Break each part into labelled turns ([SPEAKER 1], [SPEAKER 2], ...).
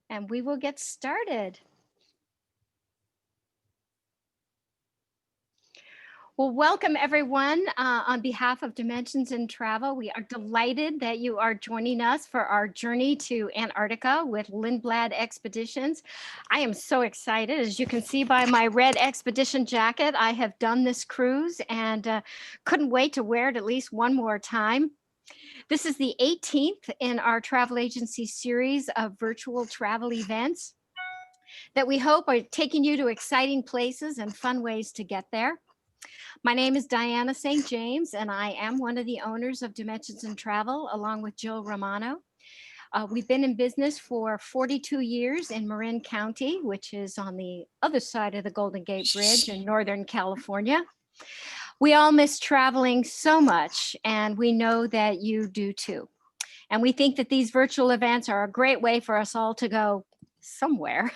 [SPEAKER 1] and we will get started. Well, welcome everyone. On behalf of Dimensions in Travel, we are delighted that you are joining us for our journey to Antarctica with Lindblad Expeditions. I am so excited. As you can see by my red expedition jacket, I have done this cruise and couldn't wait to wear it at least one more time. This is the 18th in our travel agency series of virtual travel events that we hope are taking you to exciting places and fun ways to get there. My name is Diana St. James, and I am one of the owners of Dimensions in Travel, along with Jill Romano. We've been in business for 42 years in Marin County, which is on the other side of the Golden Gate Bridge in Northern California. We all miss traveling so much, and we know that you do too. And we think that these virtual events are a great way for us all to go somewhere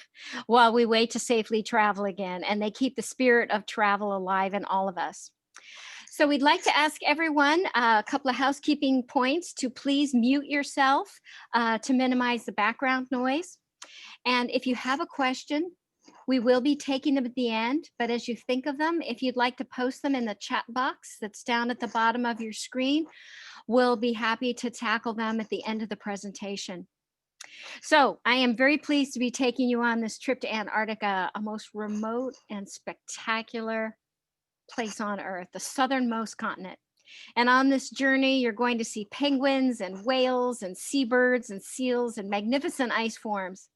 [SPEAKER 1] while we wait to safely travel again. And they keep the spirit of travel alive in all of us. So we'd like to ask everyone a couple of housekeeping points to please mute yourself to minimize the background noise. And if you have a question, we will be taking them at the end, but as you think of them, if you'd like to post them in the chat box that's down at the bottom of your screen, we'll be happy to tackle them at the end of the presentation. So I am very pleased to be taking you on this trip to Antarctica, a most remote and spectacular place on Earth, the southernmost continent. And on this journey, you're going to see penguins and whales and seabirds and seals and magnificent ice forms.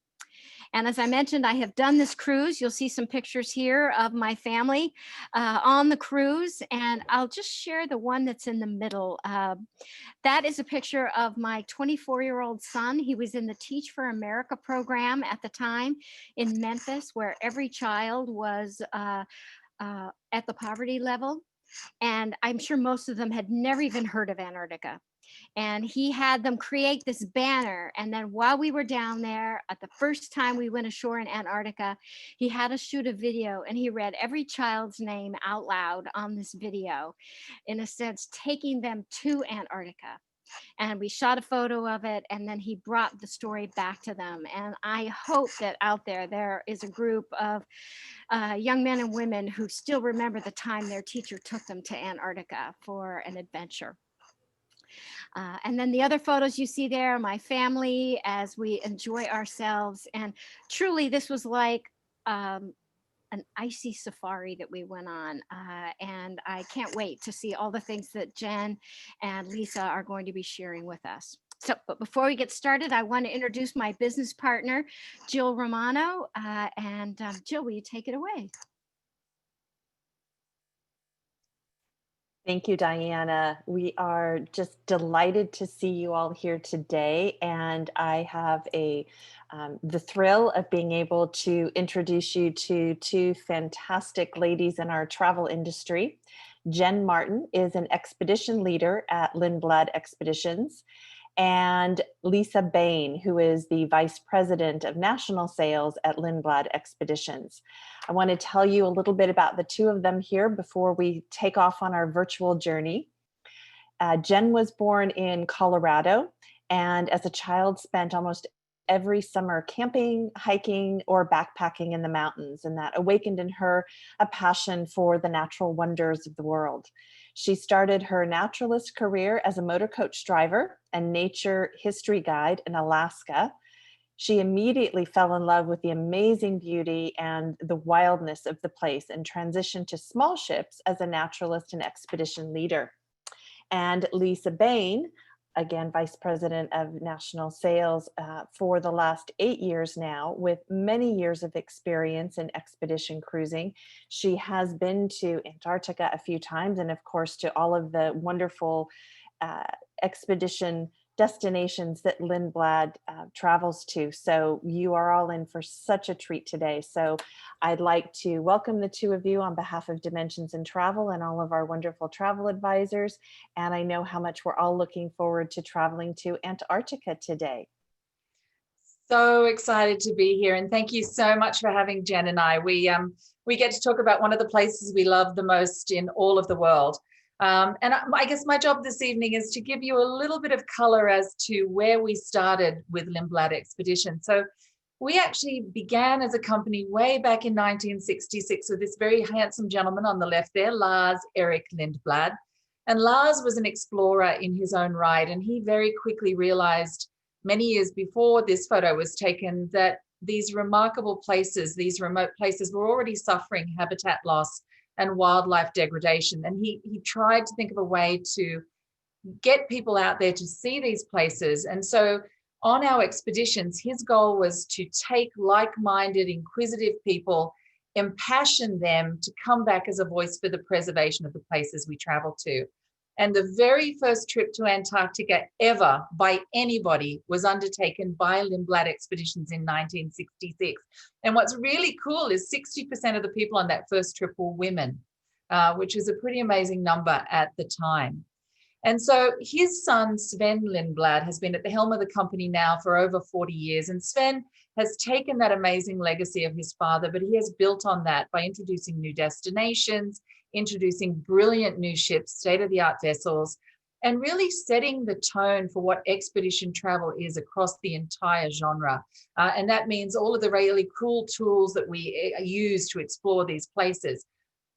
[SPEAKER 1] And as I mentioned, I have done this cruise. You'll see some pictures here of my family on the cruise. And I'll just share the one that's in the middle. That is a picture of my 24-year-old son. He was in the Teach for America program at the time in Memphis, where every child was at the poverty level. And I'm sure most of them had never even heard of Antarctica. And he had them create this banner. And then while we were down there, at the first time we went ashore in Antarctica, he had us shoot a video and he read every child's name out loud on this video, in a sense, taking them to Antarctica. And we shot a photo of it, and then he brought the story back to them. And I hope that out there is a group of young men and women who still remember the time their teacher took them to Antarctica for an adventure. And then the other photos you see there, my family as we enjoy ourselves. And truly, this was like an icy safari that we went on. And I can't wait to see all the things that Jen and Lisa are going to be sharing with us. So, but before we get started, I want to introduce my business partner, Jill Romano. Jill, will you take it away?
[SPEAKER 2] Thank you, Diana. We are just delighted to see you all here today. And I have the thrill of being able to introduce you to two fantastic ladies in our travel industry. Jen Martin is an expedition leader at Lindblad Expeditions, and Lisa Bain, who is the Vice President of National Sales at Lindblad Expeditions. I want to tell you a little bit about the two of them here before we take off on our virtual journey. Jen was born in Colorado, and as a child spent almost every summer camping, hiking, or backpacking in the mountains, and that awakened in her a passion for the natural wonders of the world. She started her naturalist career as a motor coach driver and nature history guide in Alaska. She immediately fell in love with the amazing beauty and the wildness of the place and transitioned to small ships as a naturalist and expedition leader. And Lisa Bain, again, Vice President of National Sales for the last 8 years now, with many years of experience in expedition cruising. She has been to Antarctica a few times, and of course to all of the wonderful expedition destinations that Lindblad travels to. So you are all in for such a treat today. So I'd like to welcome the two of you on behalf of Dimensions in Travel and all of our wonderful travel advisors. And I know how much we're all looking forward to traveling to Antarctica today.
[SPEAKER 3] So excited to be here, and thank you so much for having Jen and I. We get to talk about one of the places we love the most in all of the world. And I guess my job this evening is to give you a little bit of color as to where we started with Lindblad Expedition. So We actually began as a company way back in 1966 with this very handsome gentleman on the left there, Lars Erik Lindblad. And Lars was an explorer in his own right. And he very quickly realized many years before this photo was taken that these remarkable places, these remote places, were already suffering habitat loss and wildlife degradation. And he tried to think of a way to get people out there to see these places. And so on our expeditions, his goal was to take like-minded, inquisitive people, impassion them to come back as a voice for the preservation of the places we travel to. And the very first trip to Antarctica ever by anybody was undertaken by Lindblad Expeditions in 1966. And what's really cool is 60% of the people on that first trip were women, which is a pretty amazing number at the time. And so his son, Sven Lindblad, has been at the helm of the company now for over 40 years. And Sven has taken that amazing legacy of his father, but he has built on that by introducing new destinations, introducing brilliant new ships, state-of-the-art vessels, and really setting the tone for what expedition travel is across the entire genre. And that means all of the really cool tools that we use to explore these places.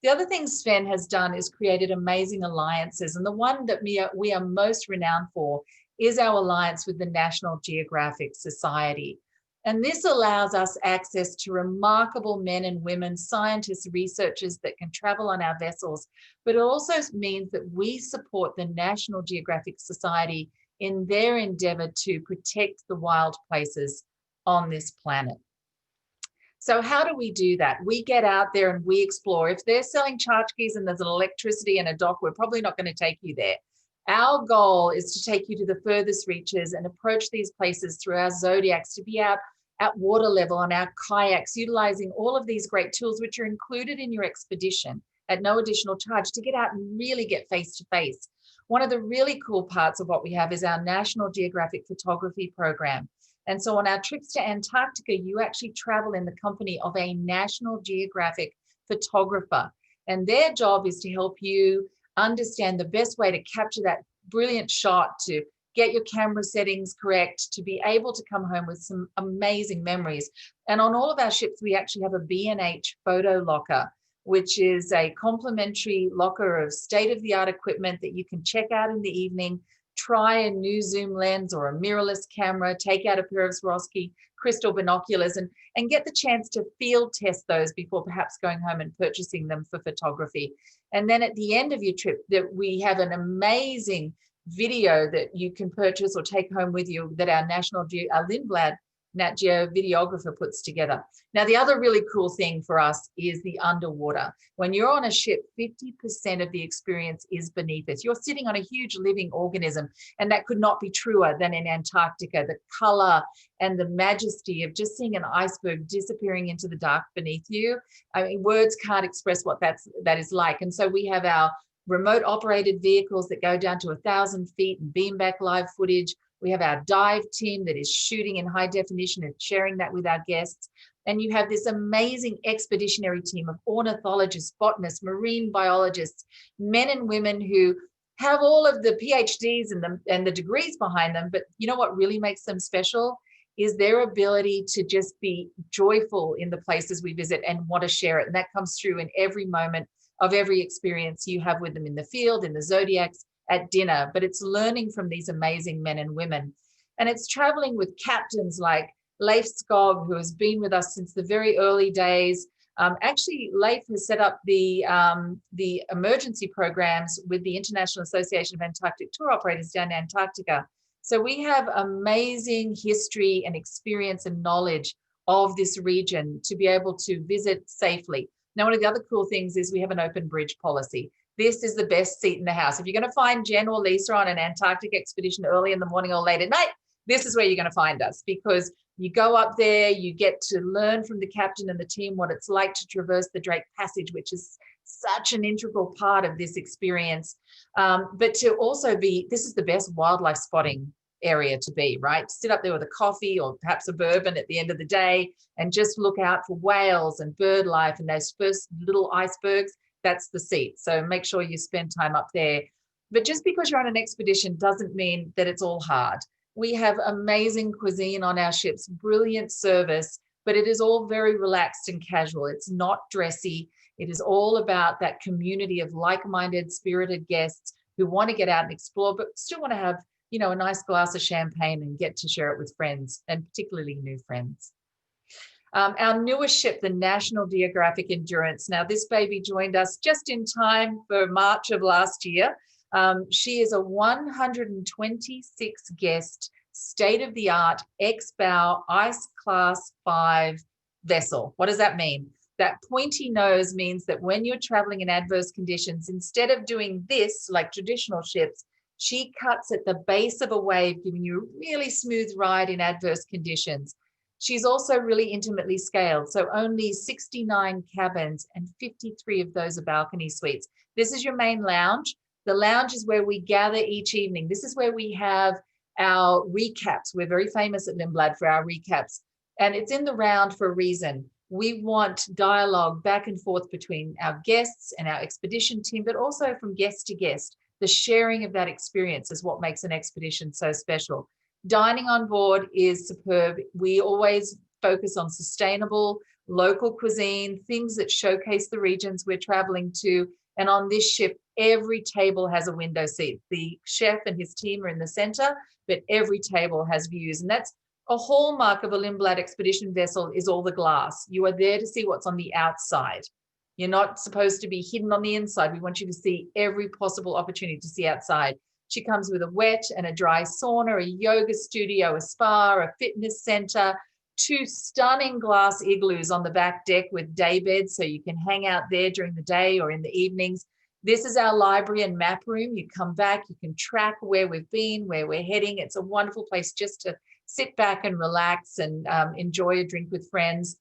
[SPEAKER 3] The other thing Sven has done is created amazing alliances. And the one that we are most renowned for is our alliance with the National Geographic Society. And this allows us access to remarkable men and women, scientists, researchers that can travel on our vessels. But it also means that we support the National Geographic Society in their endeavor to protect the wild places on this planet. So how do we do that? We get out there and we explore. If they're selling tchotchkes and there's an electricity and a dock, we're probably not going to take you there. Our goal is to take you to the furthest reaches and approach these places through our zodiacs, to be out at water level on our kayaks, utilizing all of these great tools, which are included in your expedition at no additional charge, to get out and really get face to face. One of the really cool parts of what we have is our National Geographic photography program. And so on our trips to Antarctica, you actually travel in the company of a National Geographic photographer. And their job is to help you understand the best way to capture that brilliant shot, to get your camera settings correct, to be able to come home with some amazing memories. And on all of our ships, we actually have a B&H photo locker, which is a complimentary locker of state-of-the-art equipment that you can check out in the evening, try a new zoom lens or a mirrorless camera, take out a pair of Swarovski crystal binoculars and get the chance to field test those before perhaps going home and purchasing them for photography. And then at the end of your trip, that we have an amazing video that you can purchase or take home with you that our Lindblad Nat Geo videographer puts together. Now, the other really cool thing for us is the underwater. When you're on a ship, 50% of the experience is beneath us. You're sitting on a huge living organism, and that could not be truer than in Antarctica. The color and the majesty of just seeing an iceberg disappearing into the dark beneath you. I mean, words can't express what that is like. And so we have our remote operated vehicles that go down to 1,000 feet and beam back live footage. We have our dive team that is shooting in high definition and sharing that with our guests. And you have this amazing expeditionary team of ornithologists, botanists, marine biologists, men and women who have all of the PhDs and the degrees behind them. But you know what really makes them special is their ability to just be joyful in the places we visit and want to share it. And that comes through in every moment of every experience you have with them in the field, in the zodiacs, at dinner. But it's learning from these amazing men and women. And it's traveling with captains like Leif Skog, who has been with us since the very early days. Actually, Leif has set up the emergency programs with the International Association of Antarctic Tour Operators down in Antarctica. So we have amazing history and experience and knowledge of this region to be able to visit safely. Now, one of the other cool things is we have an open bridge policy. This is the best seat in the house. If you're going to find Jen or Lisa on an Antarctic expedition early in the morning or late at night, this is where you're going to find us, because you go up there, you get to learn from the captain and the team what it's like to traverse the Drake Passage, which is such an integral part of this experience. But to also this is the best wildlife spotting area to be, right? Sit up there with a coffee or perhaps a bourbon at the end of the day and just look out for whales and bird life and those first little icebergs. That's the seat. So make sure you spend time up there. But just because you're on an expedition doesn't mean that it's all hard. We have amazing cuisine on our ships, brilliant service, but it is all very relaxed and casual. It's not dressy. It is all about that community of like-minded, spirited guests who want to get out and explore, but still want to have, you know, a nice glass of champagne and get to share it with friends, and particularly new friends. Our newest ship, the National Geographic Endurance. Now, this baby joined us just in time for March of last year. She is a 126 guest, state-of-the-art, X-bow, Ice Class 5 vessel. What does that mean? That pointy nose means that when you're traveling in adverse conditions, instead of doing this like traditional ships, she cuts at the base of a wave, giving you a really smooth ride in adverse conditions. She's also really intimately scaled, so only 69 cabins and 53 of those are balcony suites. This is your main lounge. The lounge is where we gather each evening. This is where we have our recaps. We're very famous at Lindblad for our recaps, and it's in the round for a reason. We want dialogue back and forth between our guests and our expedition team, but also from guest to guest. The sharing of that experience is what makes an expedition so special. Dining on board is superb. We always focus on sustainable local cuisine, things that showcase the regions we're traveling to. And on this ship, every table has a window seat. The chef and his team are in the center, but every table has views. And that's a hallmark of a Lindblad expedition vessel, is all the glass. You are there to see what's on the outside. You're not supposed to be hidden on the inside. We want you to see every possible opportunity to see outside. She comes with a wet and a dry sauna, a yoga studio, a spa, a fitness center, 2 stunning glass igloos on the back deck with day beds, so you can hang out there during the day or in the evenings. This is our library and map room. You come back, you can track where we've been, where we're heading. It's a wonderful place just to sit back and relax and enjoy a drink with friends.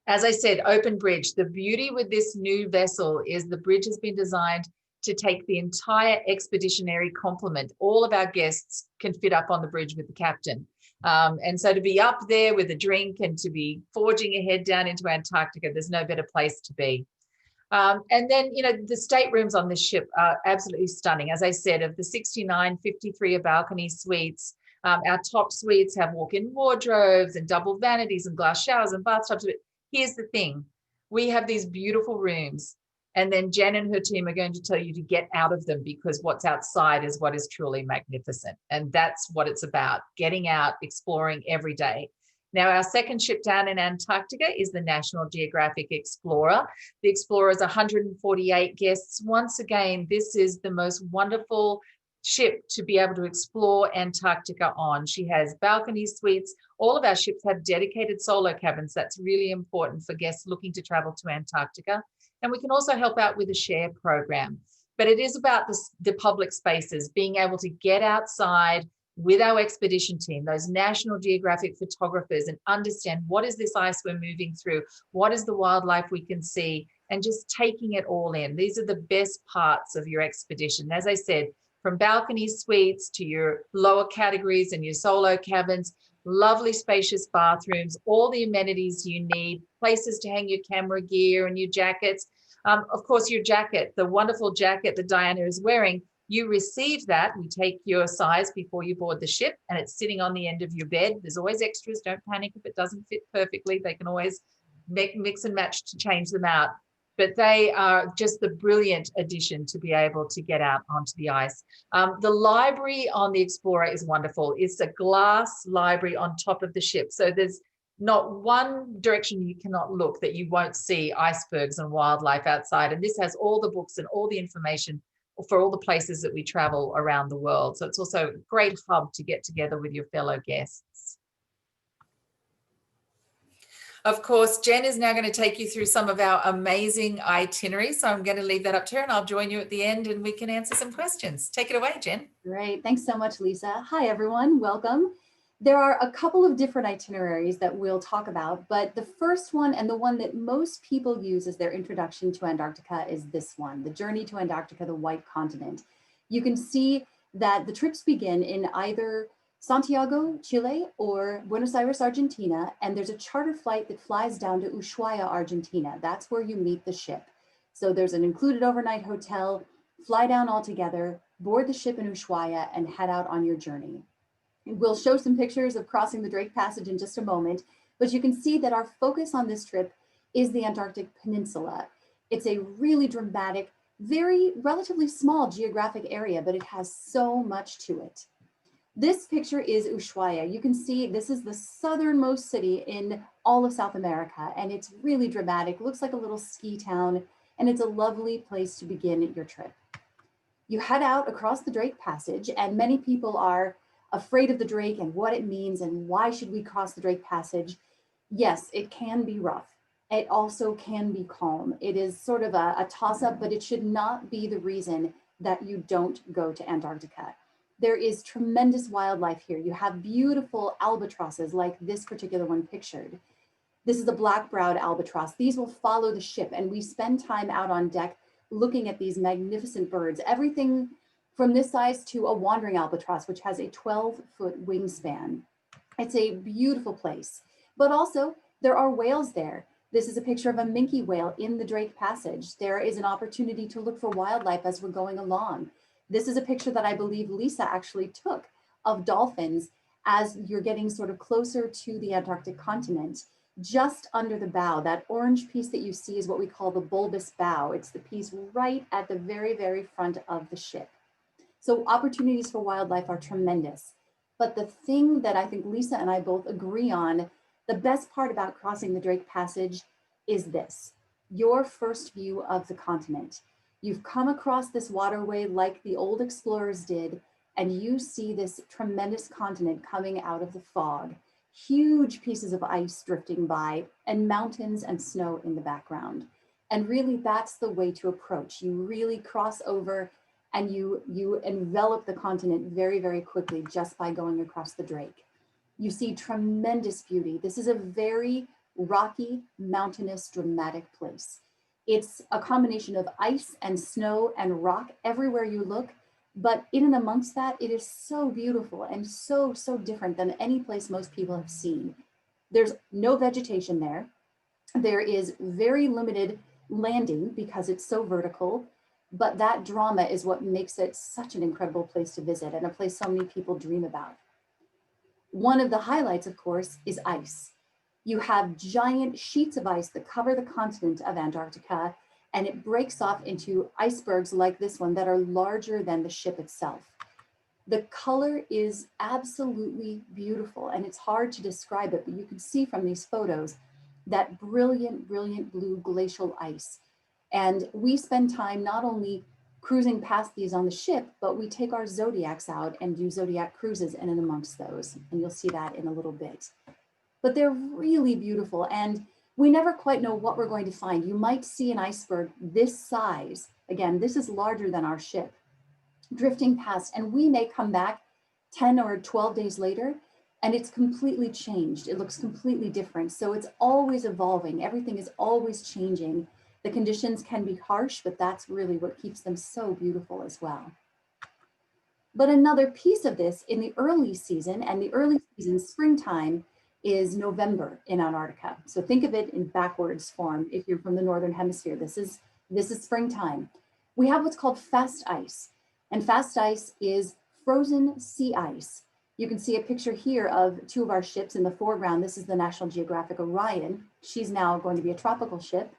[SPEAKER 3] As I said, open bridge. The beauty with this new vessel is the bridge has been designed to take the entire expeditionary complement. All of our guests can fit up on the bridge with the captain. And so to be up there with a drink and to be forging ahead down into Antarctica, there's no better place to be. And then, you know, the staterooms on this ship are absolutely stunning. As I said, of the 69, 53 are balcony suites. Our top suites have walk-in wardrobes and double vanities and glass showers and bathtubs. But here's the thing. We have these beautiful rooms. And then Jen and her team are going to tell you to get out of them, because what's outside is what is truly magnificent. And that's what it's about, getting out, exploring every day. Now, our second ship down in Antarctica is the National Geographic Explorer. The Explorer is 148 guests. Once again, this is the most wonderful ship to be able to explore Antarctica on. She has balcony suites. All of our ships have dedicated solo cabins. That's really important for guests looking to travel to Antarctica. And we can also help out with a share program. But it is about the public spaces, being able to get outside with our expedition team, those National Geographic photographers, and understand what is this ice we're moving through, what is the wildlife we can see, and just taking it all in. These are the best parts of your expedition. As I said, from balcony suites to your lower categories and your solo cabins, lovely spacious bathrooms, all the amenities you need, places to hang your camera gear and your jackets. Of course, your jacket, the wonderful jacket that Diana is wearing, you receive that. We take your size before you board the ship, and it's sitting on the end of your bed. There's always extras. Don't panic if it doesn't fit perfectly. They can always mix and match to change them out. But they are just the brilliant addition to be able to get out onto the ice. The library on the Explorer is wonderful. It's a glass library on top of the ship. So there's not one direction you cannot look that you won't see icebergs and wildlife outside. And this has all the books and all the information for all the places that we travel around the world. So it's also a great hub to get together with your fellow guests. Of course, Jen is now going to take you through some of our amazing itineraries. So I'm going to leave that up to her, and I'll join you at the end and we can answer some questions. Take it away, Jen.
[SPEAKER 4] Great. Thanks so much, Lisa. Hi, everyone. Welcome. There are a couple of different itineraries that we'll talk about, but the first one, and the one that most people use as their introduction to Antarctica, is this one, the Journey to Antarctica, the White Continent. You can see that the trips begin in either Santiago, Chile, or Buenos Aires, Argentina, and there's a charter flight that flies down to Ushuaia, Argentina. That's where you meet the ship. So there's an included overnight hotel, fly down all together, board the ship in Ushuaia, and head out on your journey. We'll show some pictures of crossing the Drake Passage in just a moment, but you can see that our focus on this trip is the Antarctic Peninsula. It's a really dramatic, very relatively small geographic area, but it has so much to it. This picture is Ushuaia. You can see this is the southernmost city in all of South America, and it's really dramatic. Looks like a little ski town, and it's a lovely place to begin your trip. You head out across the Drake Passage, and many people are afraid of the Drake and what it means and why should we cross the Drake Passage. Yes, it can be rough. It also can be calm. It is sort of a toss-up, but it should not be the reason that you don't go to Antarctica. There is tremendous wildlife here. You have beautiful albatrosses like this particular one pictured. This is a black-browed albatross. These will follow the ship, and we spend time out on deck looking at these magnificent birds, everything from this size to a wandering albatross, which has a 12-foot wingspan. It's a beautiful place, but also there are whales there. This is a picture of a minke whale in the Drake Passage. There is an opportunity to look for wildlife as we're going along. This is a picture that I believe Lisa actually took of dolphins as you're getting sort of closer to the Antarctic continent. Just under the bow, that orange piece that you see is what we call the bulbous bow. It's the piece right at the very, very front of the ship. So opportunities for wildlife are tremendous. But the thing that I think Lisa and I both agree on, the best part about crossing the Drake Passage is this: your first view of the continent. You've come across this waterway like the old explorers did, and you see this tremendous continent coming out of the fog, huge pieces of ice drifting by, and mountains and snow in the background. And really, that's the way to approach. You really cross over and you envelop the continent very, very quickly just by going across the Drake. You see tremendous beauty. This is a very rocky, mountainous, dramatic place. It's a combination of ice and snow and rock everywhere you look, but in and amongst that, it is so beautiful and so, so different than any place most people have seen. There's no vegetation there. There is very limited landing because it's so vertical, but that drama is what makes it such an incredible place to visit and a place so many people dream about. One of the highlights, of course, is ice. You have giant sheets of ice that cover the continent of Antarctica, and it breaks off into icebergs like this one that are larger than the ship itself. The color is absolutely beautiful, and it's hard to describe it, but you can see from these photos that brilliant, brilliant blue glacial ice. And we spend time not only cruising past these on the ship, but we take our Zodiacs out and do Zodiac cruises in and amongst those. And you'll see that in a little bit. But they're really beautiful, and we never quite know what we're going to find. You might see an iceberg this size. Again, this is larger than our ship, drifting past, and we may come back 10 or 12 days later, and it's completely changed. It looks completely different. So it's always evolving. Everything is always changing. The conditions can be harsh, but that's really what keeps them so beautiful as well. But another piece of this in the early season, and the early season, springtime, is November in Antarctica. So think of it in backwards form. If you're from the Northern Hemisphere, this is springtime. We have what's called fast ice, and fast ice is frozen sea ice. You can see a picture here of two of our ships in the foreground. This is the National Geographic Orion. She's now going to be a tropical ship,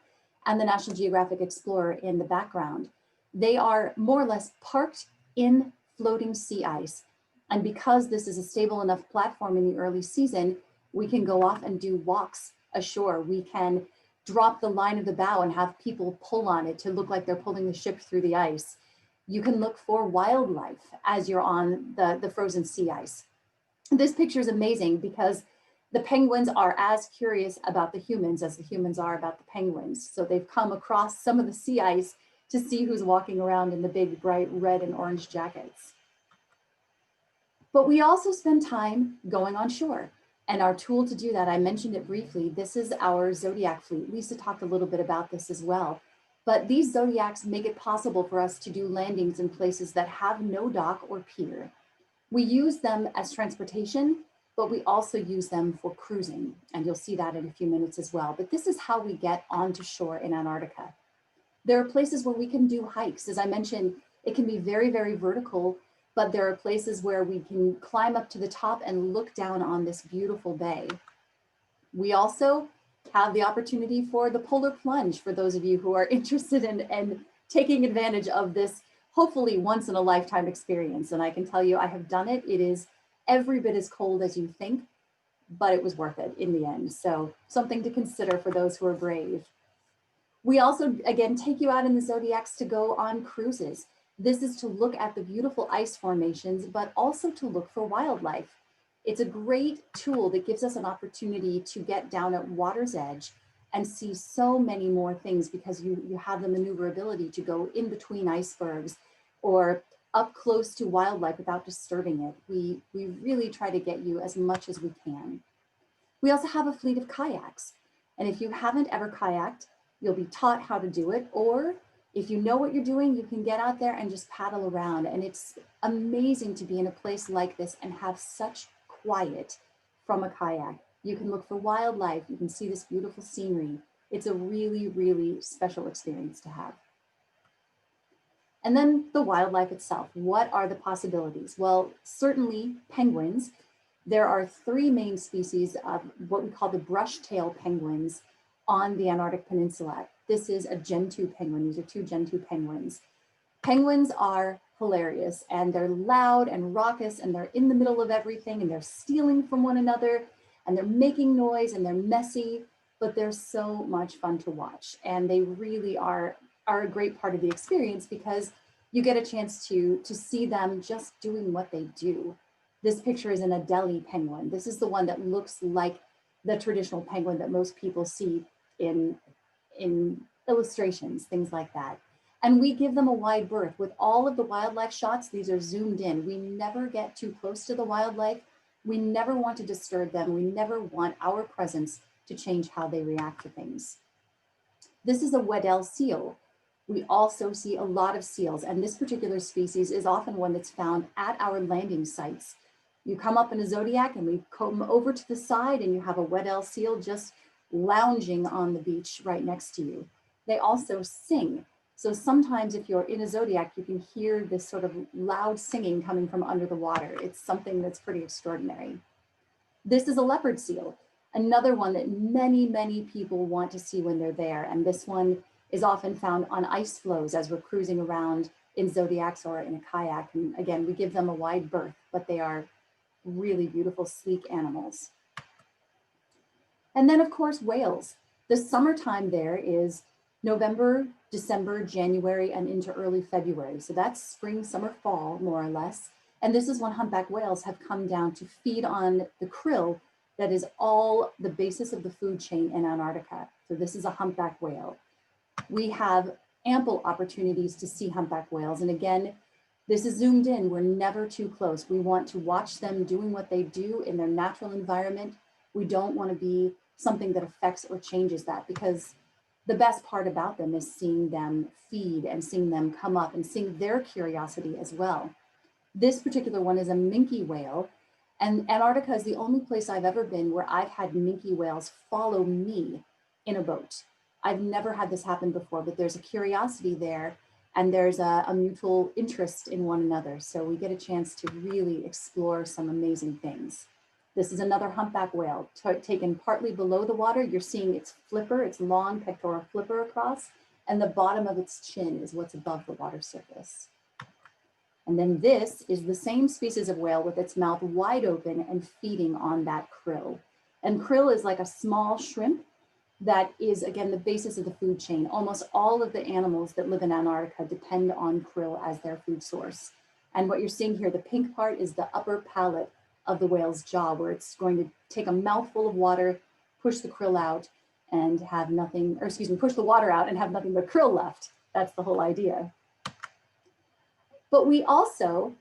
[SPEAKER 4] and the National Geographic Explorer in the background. They are more or less parked in floating sea ice. And because this is a stable enough platform in the early season, we can go off and do walks ashore. We can drop the line of the bow and have people pull on it to look like they're pulling the ship through the ice. You can look for wildlife as you're on the frozen sea ice. This picture is amazing because the penguins are as curious about the humans as the humans are about the penguins. So they've come across some of the sea ice to see who's walking around in the big bright red and orange jackets. But we also spend time going on shore. And our tool to do that, I mentioned it briefly, this is our Zodiac fleet. Lisa talked a little bit about this as well. But these Zodiacs make it possible for us to do landings in places that have no dock or pier. We use them as transportation, but we also use them for cruising. And you'll see that in a few minutes as well. But this is how we get onto shore in Antarctica. There are places where we can do hikes. As I mentioned, it can be very, very vertical. but there are places where we can climb up to the top and look down on this beautiful bay. We also have the opportunity for the polar plunge for those of you who are interested in taking advantage of this hopefully once in a lifetime experience. And I can tell you, I have done it. It is every bit as cold as you think, but it was worth it in the end. So something to consider for those who are brave. We also, again, take you out in the Zodiacs to go on cruises. This is to look at the beautiful ice formations, but also to look for wildlife. It's a great tool that gives us an opportunity to get down at water's edge and see so many more things because you have the maneuverability to go in between icebergs or up close to wildlife without disturbing it. We really try to get you as much as we can. We also have a fleet of kayaks. And if you haven't ever kayaked, you'll be taught how to do it. Or if you know what you're doing, you can get out there and just paddle around. And it's amazing to be in a place like this and have such quiet from a kayak. You can look for wildlife. You can see this beautiful scenery. It's a really, really special experience to have. And then the wildlife itself. What are the possibilities? Well, certainly penguins. There are 3 main species of what we call the brush-tail penguins on the Antarctic Peninsula. This is a Gen 2 penguin. These are 2 Gen 2 penguins. Penguins are hilarious and they're loud and raucous and they're in the middle of everything and they're stealing from one another and they're making noise and they're messy, but they're so much fun to watch. And they really are a great part of the experience because you get a chance to see them just doing what they do. This picture is an Adelie penguin. This is the one that looks like the traditional penguin that most people see in illustrations, things like that. And we give them a wide berth. With all of the wildlife shots, these are zoomed in. We never get too close to the wildlife. We never want to disturb them. We never want our presence to change how they react to things. This is a Weddell seal. We also see a lot of seals, and this particular species is often one that's found at our landing sites. You come up in a Zodiac and we come over to the side and you have a Weddell seal just lounging on the beach right next to you. They also sing. So sometimes if you're in a Zodiac, you can hear this sort of loud singing coming from under the water. It's something that's pretty extraordinary. This is a leopard seal, another one that many, many people want to see when they're there. And this one is often found on ice floes as we're cruising around in Zodiacs or in a kayak. And again, we give them a wide berth, but they are really beautiful, sleek animals. And then of course, whales. The summertime there is November, December, January, and into early February. So that's spring, summer, fall, more or less. And this is when humpback whales have come down to feed on the krill that is all the basis of the food chain in Antarctica. So this is a humpback whale. We have ample opportunities to see humpback whales. And again, this is zoomed in. We're never too close. We want to watch them doing what they do in their natural environment. We don't want to be something that affects or changes that, because the best part about them is seeing them feed and seeing them come up and seeing their curiosity as well. This particular one is a minke whale, and Antarctica is the only place I've ever been where I've had minke whales follow me in a boat. I've never had this happen before, but there's a curiosity there and there's a mutual interest in one another. So we get a chance to really explore some amazing things. This is another humpback whale taken partly below the water. You're seeing its flipper, its long pectoral flipper across, and the bottom of its chin is what's above the water surface. And then this is the same species of whale with its mouth wide open and feeding on that krill. And krill is like a small shrimp that is, again, the basis of the food chain. Almost all of the animals that live in Antarctica depend on krill as their food source. And what you're seeing here, the pink part is the upper palate of the whale's jaw, where it's going to take a mouthful of water, push the krill out and have nothing, or excuse me, push the water out and have nothing but krill left. That's the whole idea. But we also,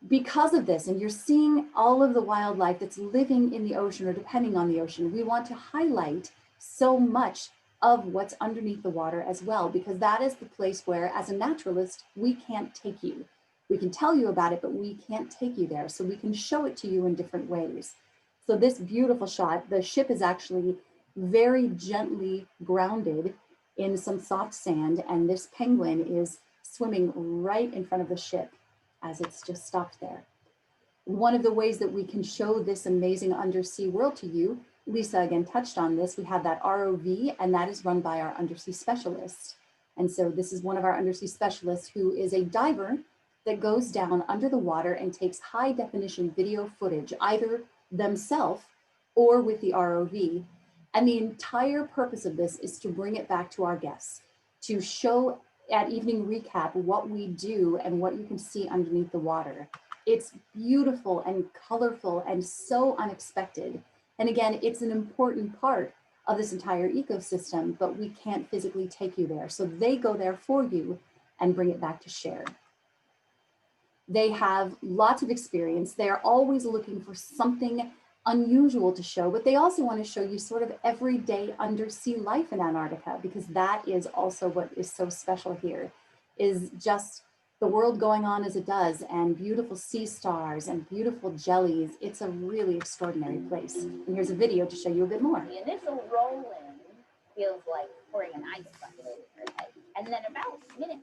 [SPEAKER 4] because of this, and you're seeing all of the wildlife that's living in the ocean or depending on the ocean, we want to highlight so much of what's underneath the water as well, because that is the place where, as a naturalist, we can't take you. We can tell you about it, but we can't take you there. So we can show it to you in different ways. So this beautiful shot, the ship is actually very gently grounded in some soft sand, and this penguin is swimming right in front of the ship. as it's just stopped there. One of the ways that we can show this amazing undersea world to you, Lisa again touched on this, we have that ROV, and that is run by our undersea specialist. And so this is one of our undersea specialists who is a diver that goes down under the water and takes high definition video footage, either themselves or with the ROV. And the entire purpose of this is to bring it back to our guests, to show at evening recap what we do and what you can see underneath the water. It's beautiful and colorful and so unexpected. And again, it's an important part of this entire ecosystem, but we can't physically take you there. So they go there for you and bring it back to share. They have lots of experience. They're always looking for something unusual to show, but they also want to show you sort of everyday undersea life in Antarctica, because that is also what is so special here, is just the world going on as it does, and beautiful sea stars and beautiful jellies. It's a really extraordinary place. And here's a video to show you a bit more.
[SPEAKER 5] The initial roll in feels like pouring an ice bucket over your head. And then about minute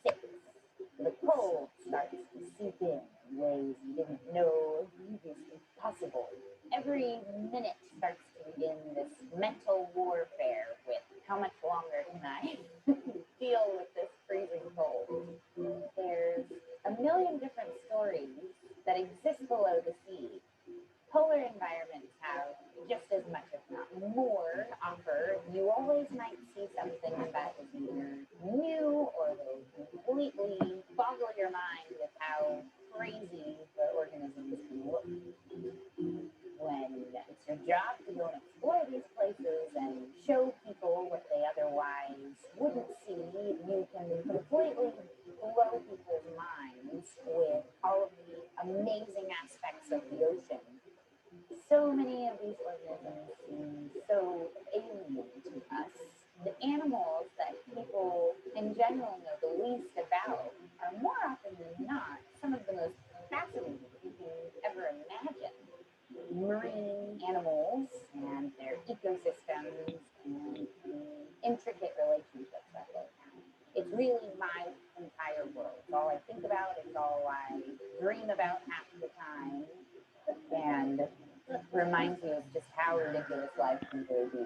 [SPEAKER 5] 6, the cold starts to seep in ways you didn't know previously possible. Every minute starts to begin this mental warfare with how much longer can I deal with this freezing cold. There's a million different stories that exist below the sea. Polar environments have just as much, if not more, to offer. You always might see something that is either new or will completely boggle your mind with how crazy the organisms can look. When it's your job to go and explore these places and show people what they otherwise wouldn't see, you can completely blow people's minds with all of the amazing aspects of the ocean. So many of these organisms seem so alien to us. The animals that people in general know the least about are more often than not some of the most fascinating you can ever imagine. Marine animals and their ecosystems and the intricate relationships that they have. It's really my entire world. It's all I think about. It's all I dream about half the time. And reminds me of just how ridiculous life can really be.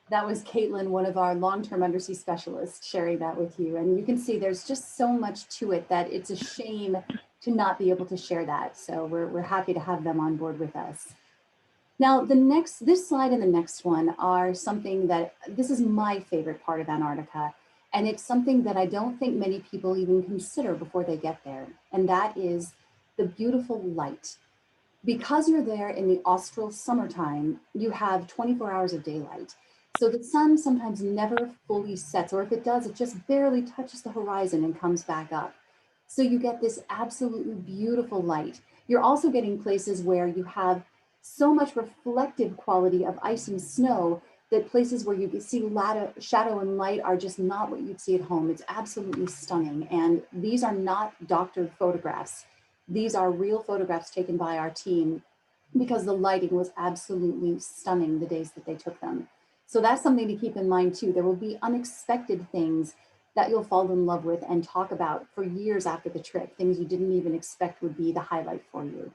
[SPEAKER 4] That was Caitlin, one of our long-term undersea specialists, sharing that with you. And you can see there's just so much to it that it's a shame to not be able to share that. So we're happy to have them on board with us. Now, this slide and the next one are something that, this is my favorite part of Antarctica. And it's something that I don't think many people even consider before they get there. And that is the beautiful light. Because you're there in the austral summertime, you have 24 hours of daylight. So the sun sometimes never fully sets, or if it does, it just barely touches the horizon and comes back up. So you get this absolutely beautiful light. You're also getting places where you have so much reflective quality of ice and snow that places where you can see shadow and light are just not what you'd see at home. It's absolutely stunning. And these are not doctored photographs. These are real photographs taken by our team because the lighting was absolutely stunning the days that they took them. So that's something to keep in mind too. There will be unexpected things that you'll fall in love with and talk about for years after the trip, things you didn't even expect would be the highlight for you.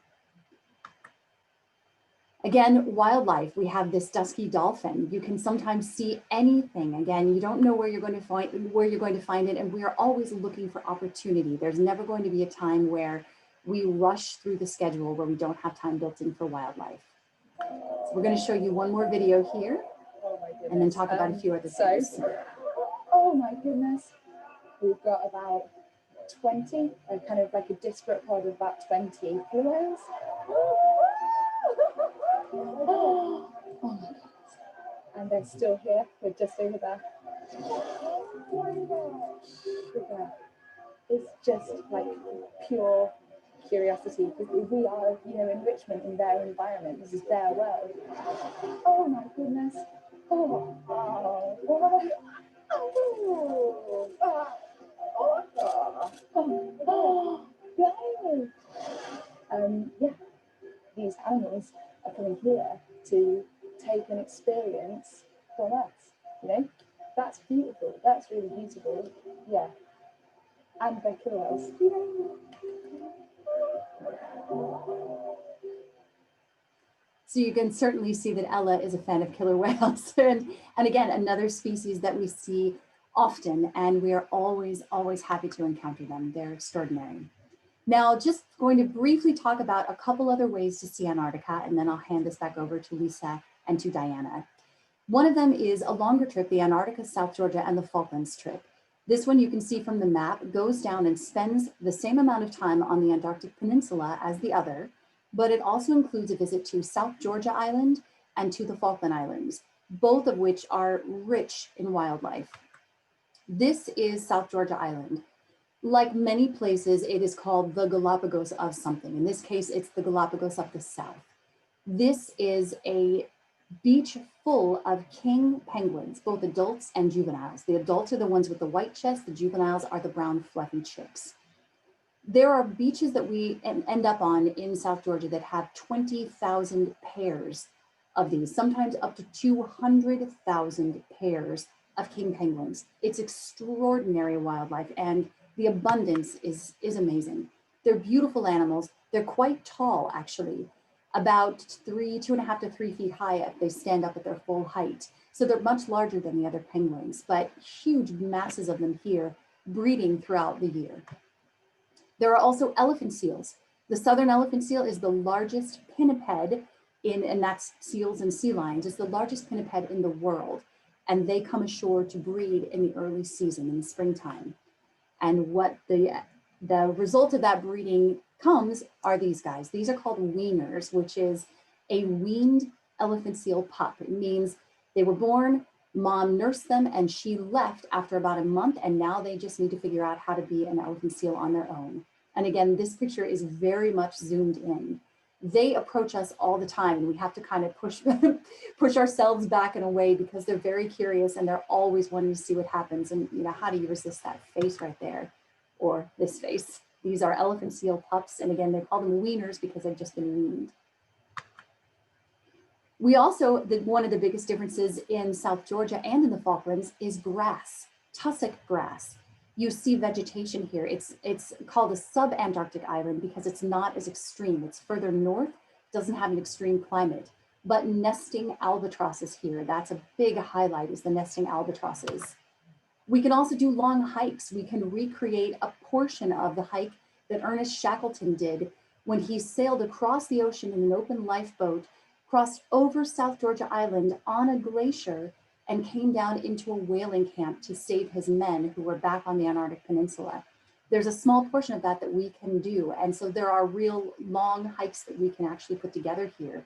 [SPEAKER 4] Again, wildlife, we have this dusky dolphin. You can sometimes see anything. Again, you don't know where you're going to find it, and we are always looking for opportunity. There's never going to be a time where we rush through the schedule where we don't have time built in for wildlife. So we're going to show you one more video here, and then talk about a few other things.
[SPEAKER 6] Oh my goodness, we've got about 20, kind of like a disparate pod of about 20 blue whales. Oh my goodness. And they're still here. We're just over there. It's just like pure curiosity, because we are, enrichment in their environment. This is their world. Oh my goodness. Oh, oh, oh, yeah, these animals are coming here to take an experience from us. you know, that's beautiful. That's really beautiful. Yeah. And they're killer whales.
[SPEAKER 4] So you can certainly see that Ella is a fan of killer whales. and again, another species that we see often, and we are always, always happy to encounter them. They're extraordinary. Now, just going to briefly talk about a couple other ways to see Antarctica, and then I'll hand this back over to Lisa and to Diana. One of them is a longer trip, the Antarctica, South Georgia, and the Falklands trip. This one you can see from the map goes down and spends the same amount of time on the Antarctic Peninsula as the other, but it also includes a visit to South Georgia Island and to the Falkland Islands, both of which are rich in wildlife. This is South Georgia Island. Like many places, it is called the Galapagos of something. In this case, it's the Galapagos of the South. This is a beach full of king penguins, both adults and juveniles. The adults are the ones with the white chest, the juveniles are the brown fluffy chicks. There are beaches that we end up on in South Georgia that have 20,000 pairs of these, sometimes up to 200,000 pairs of king penguins. It's extraordinary wildlife, and the abundance is amazing. They're beautiful animals. They're quite tall, actually, about 2.5 to 3 feet high if they stand up at their full height. So they're much larger than the other penguins, but huge masses of them here breeding throughout the year. There are also elephant seals. The southern elephant seal is the largest pinniped and that's seals and sea lions, is the largest pinniped in the world. And they come ashore to breed in the early season, in the springtime. And what the result of that breeding comes are these guys. These are called weaners, which is a weaned elephant seal pup. It means they were born, mom nursed them, and she left after about a month, and now they just need to figure out how to be an elephant seal on their own. And again, this picture is very much zoomed in. They approach us all the time, and we have to kind of push ourselves back in a way because they're very curious and they're always wanting to see what happens. And you know, how do you resist that face right there, or this face? These are elephant seal pups, and again, they call them weaners because they've just been weaned. We also, one of the biggest differences in South Georgia and in the Falklands is grass, tussock grass. You see vegetation here. It's called a sub-Antarctic island because it's not as extreme. It's further north, doesn't have an extreme climate, but nesting albatrosses here. That's a big highlight, is the nesting albatrosses. We can also do long hikes. We can recreate a portion of the hike that Ernest Shackleton did when he sailed across the ocean in an open lifeboat, crossed over South Georgia Island on a glacier, and came down into a whaling camp to save his men who were back on the Antarctic Peninsula. There's a small portion of that we can do. And so there are real long hikes that we can actually put together here.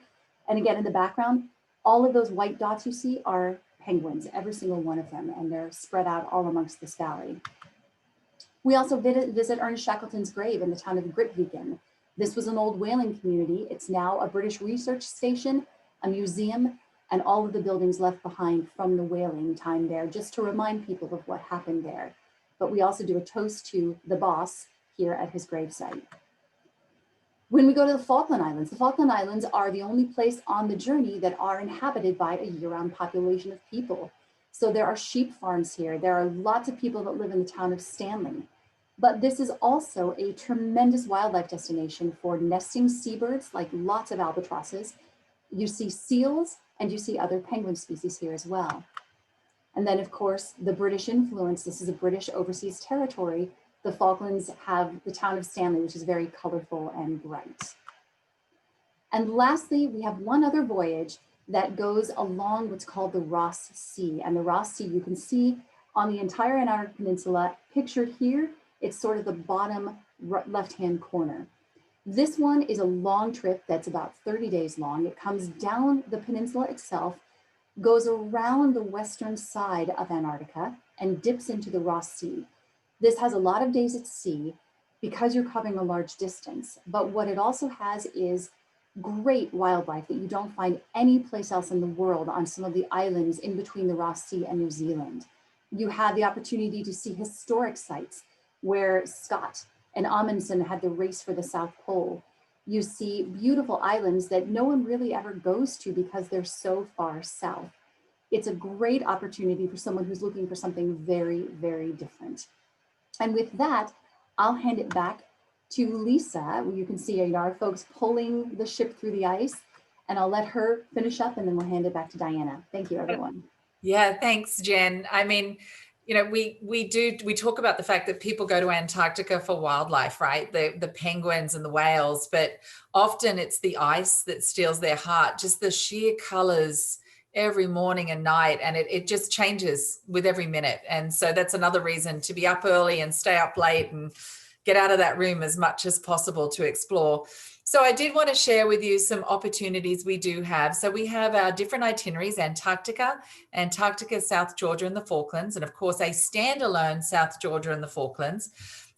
[SPEAKER 4] And again, in the background, all of those white dots you see are penguins, every single one of them, and they're spread out all amongst this valley. We also visit Ernest Shackleton's grave in the town of Grytviken. This was an old whaling community. It's now a British research station, a museum, and all of the buildings left behind from the whaling time there, just to remind people of what happened there. But we also do a toast to the boss here at his gravesite. When we go to the Falkland Islands are the only place on the journey that are inhabited by a year-round population of people. So there are sheep farms here. There are lots of people that live in the town of Stanley. But this is also a tremendous wildlife destination for nesting seabirds, like lots of albatrosses. You see seals, and you see other penguin species here as well. And then, of course, the British influence. This is a British overseas territory. The Falklands have the town of Stanley, which is very colorful and bright. And lastly, we have one other voyage that goes along what's called the Ross Sea. And the Ross Sea, you can see on the entire Antarctic Peninsula, pictured here, it's sort of the bottom left-hand corner. This one is a long trip that's about 30 days long. It comes down the peninsula itself, goes around the western side of Antarctica, and dips into the Ross Sea. This has a lot of days at sea because you're covering a large distance. But what it also has is great wildlife that you don't find any place else in the world on some of the islands in between the Ross Sea and New Zealand. You have the opportunity to see historic sites where Scott and Amundsen had the race for the South Pole. You see beautiful islands that no one really ever goes to because they're so far south. it's a great opportunity for someone who's looking for something very, very different. And with that, I'll hand it back to Lisa. You can see our folks pulling the ship through the ice, and I'll let her finish up and then we'll hand it back to Diana. Thank you, everyone.
[SPEAKER 3] Yeah, thanks, Jen. I mean, you know, we talk about the fact that people go to Antarctica for wildlife, right? The penguins and the whales, but often it's the ice that steals their heart, just the sheer colors every morning and night, and it just changes with every minute. And so that's another reason to be up early and stay up late and get out of that room as much as possible to explore. So I did want to share with you some opportunities we do have. So we have our different itineraries: Antarctica, South Georgia and the Falklands, and of course a standalone South Georgia and the Falklands.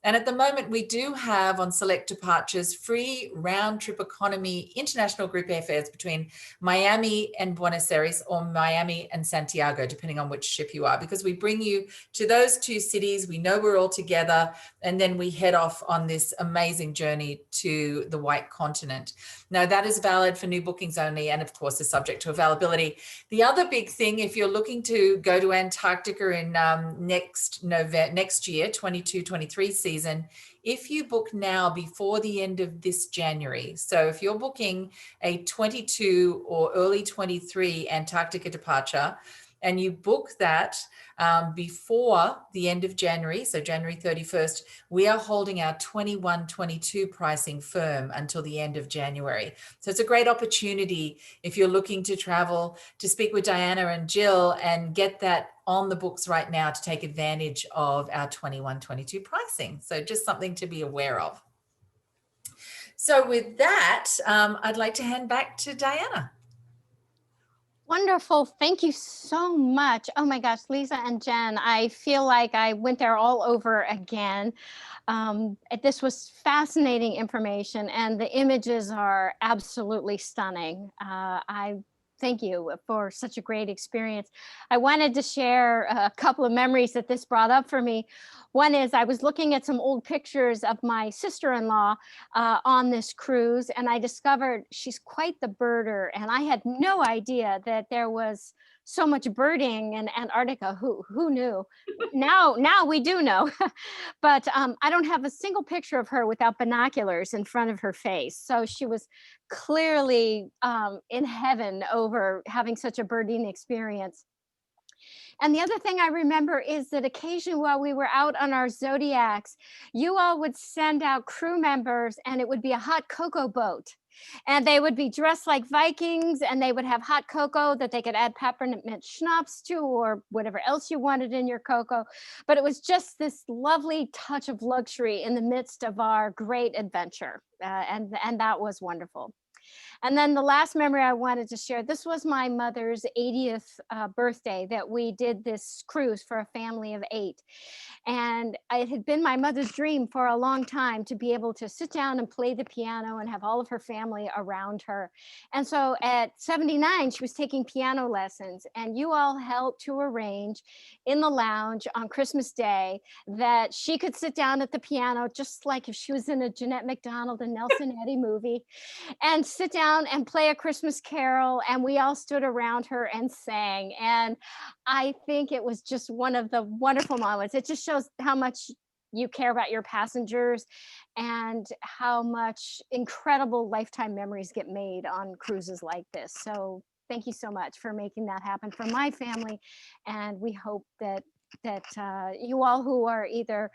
[SPEAKER 3] And at the moment, we do have on select departures free round trip economy international group airfares between Miami and Buenos Aires, or Miami and Santiago, depending on which ship you are, because we bring you to those two cities. We know we're all together, and then we head off on this amazing journey to the White Continent. Now, that is valid for new bookings only, and of course is subject to availability. The other big thing, if you're looking to go to Antarctica in next year, 22-23 season, if you book now before the end of this January, so if you're booking a 22 or early 23 Antarctica departure, and you book that before the end of January, so January 31st, we are holding our 21-22 pricing firm until the end of January. So it's a great opportunity if you're looking to travel, to speak with Diana and Jill and get that on the books right now to take advantage of our 21-22 pricing. So just something to be aware of. So with that, I'd like to hand back to Diana.
[SPEAKER 1] Wonderful. Thank you so much. Oh my gosh, Lisa and Jen, I feel like I went there all over again. This was fascinating information, and the images are absolutely stunning. I thank you for such a great experience. I wanted to share a couple of memories that this brought up for me. One is I was looking at some old pictures of my sister-in-law on this cruise, and I discovered she's quite the birder, and I had no idea that there was so much birding in Antarctica. Who knew? Now we do know. But I don't have a single picture of her without binoculars in front of her face. So she was clearly in heaven over having such a birding experience. And the other thing I remember is that occasionally while we were out on our Zodiacs, you all would send out crew members, and it would be a hot cocoa boat. And they would be dressed like Vikings, and they would have hot cocoa that they could add peppermint schnapps to, or whatever else you wanted in your cocoa. But it was just this lovely touch of luxury in the midst of our great adventure. And that was wonderful. And then the last memory I wanted to share, this was my mother's 80th birthday that we did this cruise for a family of 8. And it had been my mother's dream for a long time to be able to sit down and play the piano and have all of her family around her. And so at 79, she was taking piano lessons, and you all helped to arrange in the lounge on Christmas Day that she could sit down at the piano, just like if she was in a Jeanette MacDonald and Nelson Eddy movie, and sit down and play a Christmas carol. And we all stood around her and sang. And I think it was just one of the wonderful moments. It just shows how much you care about your passengers and how much incredible lifetime memories get made on cruises like this. So thank you so much for making that happen for my family. And we hope that you all who are either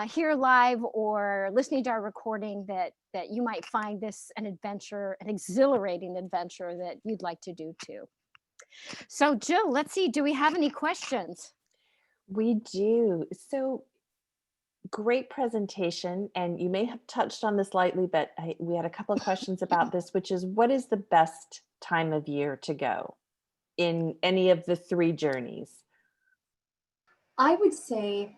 [SPEAKER 1] here live or listening to our recording, that you might find this an adventure, an exhilarating adventure that you'd like to do too. So Jill, let's see, do we have any questions?
[SPEAKER 2] We do. So great presentation. And you may have touched on this lightly, but we had a couple of questions about this, which is, what is the best time of year to go in any of the 3 journeys?
[SPEAKER 4] I would say,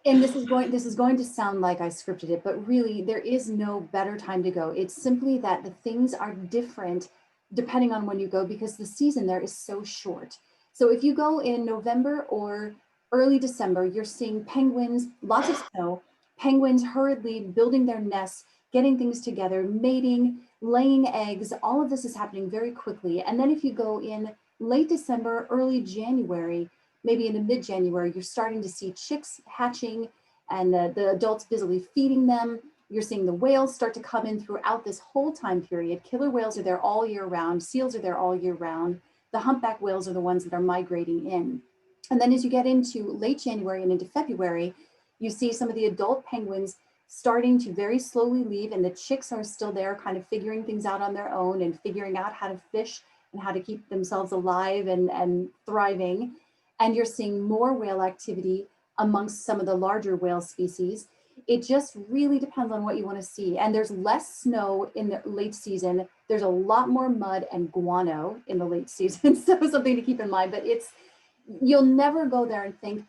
[SPEAKER 4] and this is going to sound like I scripted it, but really there is no better time to go. It's simply that the things are different depending on when you go, because the season there is so short. So if you go in November or early December, you're seeing penguins, lots of snow, penguins hurriedly building their nests, getting things together, mating, laying eggs. All of this is happening very quickly. And then if you go in Late December, early January, maybe into mid-January, you're starting to see chicks hatching and the adults busily feeding them. You're seeing the whales start to come in throughout this whole time period. Killer whales are there all year round. Seals are there all year round. The humpback whales are the ones that are migrating in. And then as you get into late January and into February, you see some of the adult penguins starting to very slowly leave, and the chicks are still there kind of figuring things out on their own and figuring out how to fish and how to keep themselves alive and thriving. And you're seeing more whale activity amongst some of the larger whale species. It just really depends on what you want to see. And there's less snow in the late season. There's a lot more mud and guano in the late season. So something to keep in mind, but you'll never go there and think,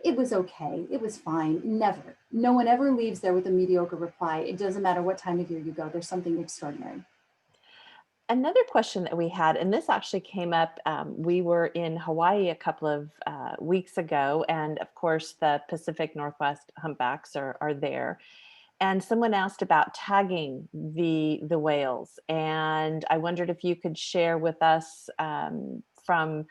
[SPEAKER 4] it was okay, it was fine. Never. No one ever leaves there with a mediocre reply. It doesn't matter what time of year you go, there's something extraordinary.
[SPEAKER 2] Another question that we had, and this actually came up, we were in Hawaii a couple of weeks ago, and of course the Pacific Northwest humpbacks are there. And someone asked about tagging the whales, and I wondered if you could share with us from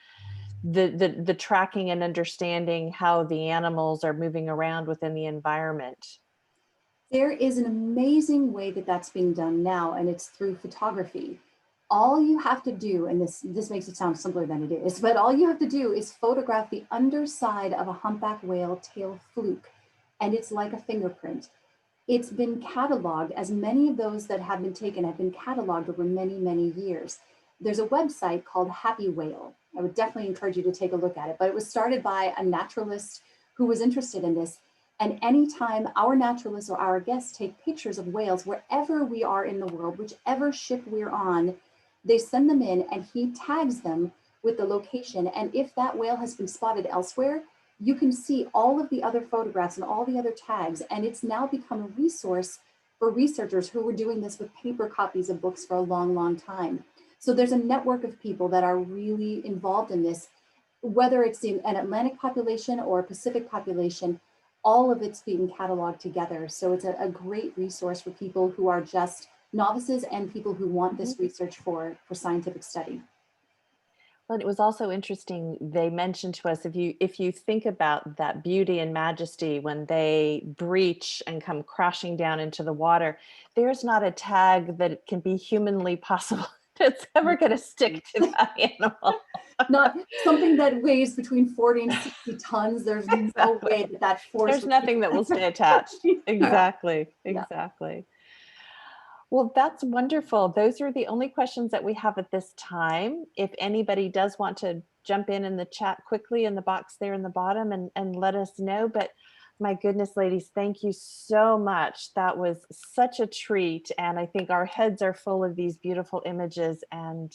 [SPEAKER 2] the tracking and understanding how the animals are moving around within the environment.
[SPEAKER 4] There is an amazing way that that's being done now, and it's through photography. All you have to do, and this makes it sound simpler than it is, but all you have to do is photograph the underside of a humpback whale tail fluke, and it's like a fingerprint. It's been cataloged, as many of those that have been taken have been cataloged over many, many years. There's a website called Happy Whale. I would definitely encourage you to take a look at it, but it was started by a naturalist who was interested in this. And anytime our naturalists or our guests take pictures of whales, wherever we are in the world, whichever ship we're on, they send them in and he tags them with the location. And if that whale has been spotted elsewhere, you can see all of the other photographs and all the other tags. And it's now become a resource for researchers who were doing this with paper copies of books for a long, long time. So there's a network of people that are really involved in this, whether it's an Atlantic population or a Pacific population, all of it's being cataloged together. So it's a great resource for people who are just novices and people who want this research for scientific study.
[SPEAKER 2] Well, it was also interesting. They mentioned to us, if you think about that beauty and majesty when they breach and come crashing down into the water, there's not a tag that can be humanly possible that's ever going to stick to that animal.
[SPEAKER 4] Not something that weighs between 40 and 60 tons. There's no way that force.
[SPEAKER 2] There's nothing that will stay attached. Exactly.
[SPEAKER 4] Yeah.
[SPEAKER 2] Exactly. Well, that's wonderful. Those are the only questions that we have at this time. If anybody does want to jump in the chat quickly in the box there in the bottom and let us know. But my goodness, ladies, thank you so much. That was such a treat. And I think our heads are full of these beautiful images, and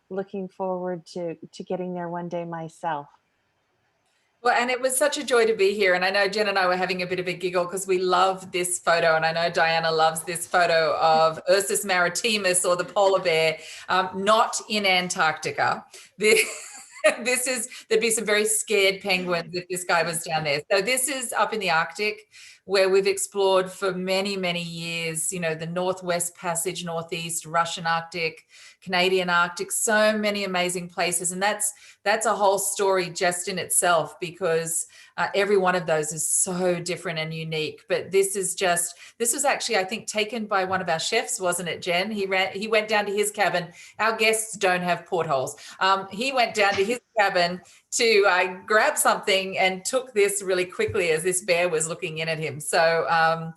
[SPEAKER 2] looking forward to getting there one day myself.
[SPEAKER 3] Well, and it was such a joy to be here. And I know Jen and I were having a bit of a giggle because we love this photo. And I know Diana loves this photo of Ursus maritimus, or the polar bear, not in Antarctica. There'd be some very scared penguins if this guy was down there. So this is up in the Arctic, where we've explored for many, many years, the Northwest Passage, Northeast, Russian Arctic, Canadian Arctic, so many amazing places. And that's a whole story just in itself, because every one of those is so different and unique. But this was actually, I think, taken by one of our chefs, wasn't it, Jen? He went down to his cabin. Our guests don't have portholes. He went down to his cabin to grab something and took this really quickly as this bear was looking in at him. So,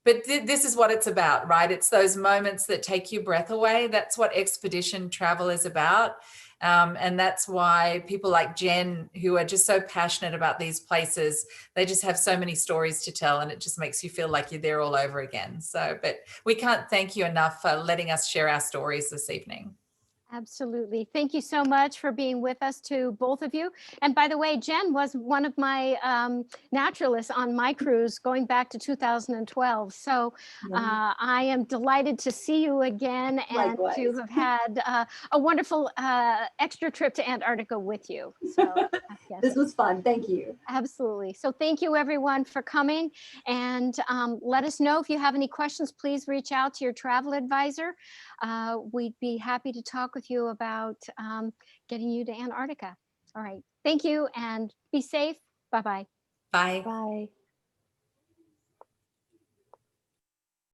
[SPEAKER 3] but this is what it's about, right? It's those moments that take your breath away. That's what expedition travel is about. And that's why people like Jen, who are just so passionate about these places, they just have so many stories to tell, and it just makes you feel like you're there all over again. So, but we can't thank you enough for letting us share our stories this evening.
[SPEAKER 1] Absolutely. Thank you so much for being with us, to both of you. And by the way, Jen was one of my naturalists on my cruise going back to 2012. So I am delighted to see you again, and
[SPEAKER 4] Likewise.
[SPEAKER 1] to have had a wonderful extra trip to Antarctica with you. So yes.
[SPEAKER 4] This was fun. Thank you.
[SPEAKER 1] Absolutely. So thank you everyone for coming, and let us know if you have any questions. Please reach out to your travel advisor. We'd be happy to talk with with you about getting you to Antarctica. All right. Thank you and be safe. Bye-bye.
[SPEAKER 3] Bye.
[SPEAKER 2] Bye.